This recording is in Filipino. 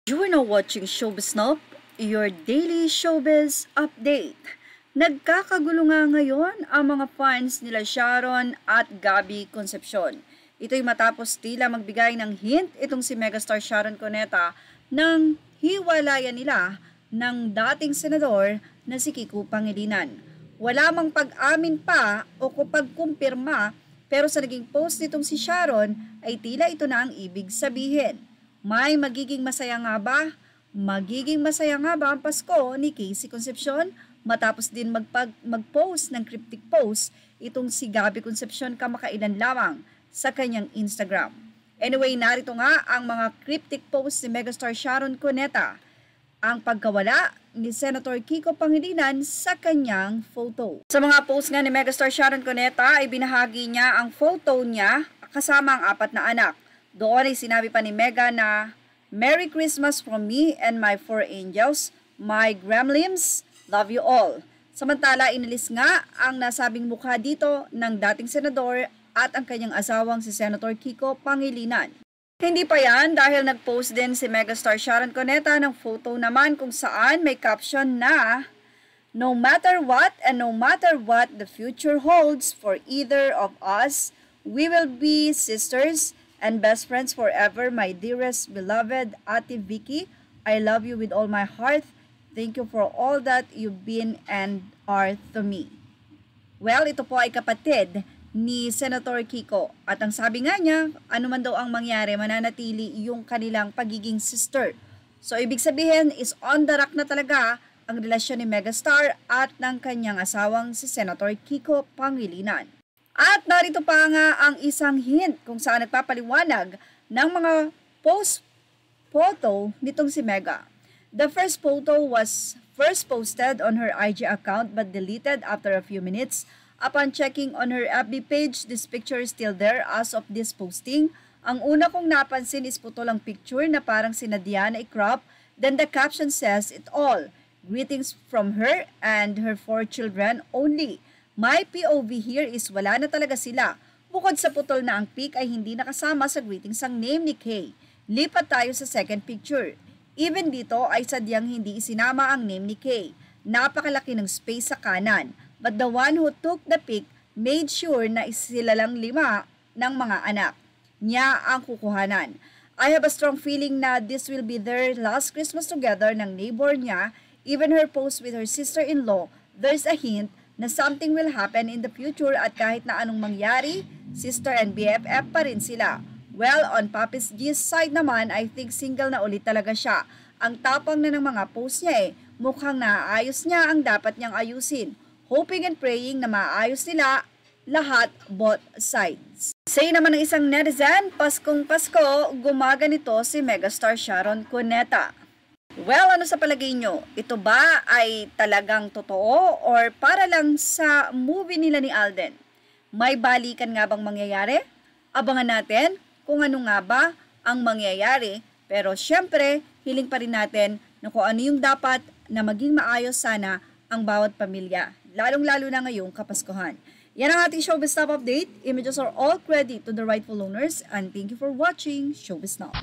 You are now watching Showbiz Snob, your daily showbiz update. Nagkakagulo nga ngayon ang mga fans nila Sharon at Gabby Concepcion. Ito'y matapos tila magbigay ng hint itong si megastar Sharon Cuneta ng hiwalayan nila ng dating senador na si Kiko Pangilinan. Wala mang pag-amin pa o pagkumpirma pero sa naging post nitong si Sharon ay tila ito na ang ibig sabihin. May magiging masaya nga ba? Magiging masaya nga ba ang Pasko ni Casey Concepcion? Matapos din mag-post ng cryptic post itong si Gabby Concepcion kamakailan lamang sa kanyang Instagram. Anyway, narito nga ang mga cryptic post ni megastar Sharon Cuneta. Ang pagkawala ni Senator Kiko Pangilinan sa kanyang photo. Sa mga post nga ni megastar Sharon Cuneta ay binahagi niya ang photo niya kasama ang 4 na anak. Doon ay sinabi pa ni Mega na, "Merry Christmas from me and my 4 angels, my gremlins, love you all." Samantala, inalis nga ang nasabing mukha dito ng dating senador at ang kanyang asawang si Senator Kiko Pangilinan. Hindi pa yan dahil nag-post din si megastar Sharon Cuneta ng photo naman kung saan may caption na, "No matter what and no matter what the future holds for either of us, we will be sisters and best friends forever, my dearest beloved Ate Vicky. I love you with all my heart. Thank you for all that you've been and are to me." Well, ito po ay kapatid ni Senator Kiko. At ang sabi nga niya, ano man daw ang mangyari, mananatili yung kanilang pagiging sister. So, ibig sabihin is on the rock na talaga ang relasyon ni megastar at ng kanyang asawang si Senator Kiko Pangilinan. At narito pa nga ang isang hint kung saan nagpapaliwanag ng mga post photo nitong si Mega. The first photo was first posted on her IG account but deleted after a few minutes. Upon checking on her FB page, this picture is still there as of this posting. Ang una kong napansin is putol ang picture na parang sinadya na i-crop. Then the caption says it all. Greetings from her and her 4 children only. My POV here is wala na talaga sila. Bukod sa putol na ang pic ay hindi nakasama sa greetings ang name ni Kay. Lipat tayo sa second picture. Even dito ay sadyang hindi isinama ang name ni Kay. Napakalaki ng space sa kanan. But the one who took the pic made sure na sila lang 5 ng mga anak niya ang kukuhanan. I have a strong feeling na this will be their last Christmas together ng neighbor niya. Even her post with her sister-in-law, there's a hint na something will happen in the future at kahit na anong mangyari, sister and BFF pa rin sila. Well, on Papi's G's side naman, I think single na ulit talaga siya. Ang tapang na ng mga post niya mukhang naayos niya ang dapat niyang ayusin. Hoping and praying na maayos nila lahat both sides. Say naman ng isang netizen, Paskong Pasko, gumaganito si megastar Sharon Cuneta. Well, ano sa palagay nyo? Ito ba ay talagang totoo or para lang sa movie nila ni Alden? May balikan nga bang mangyayari? Abangan natin kung ano nga ba ang mangyayari. Pero syempre, hiling pa rin natin na kung ano yung dapat na maging maayos sana ang bawat pamilya. Lalong-lalo na ngayong Kapaskuhan. Yan ang ating Showbiz Top Update. Images are all credit to the rightful owners and thank you for watching Showbiz Now.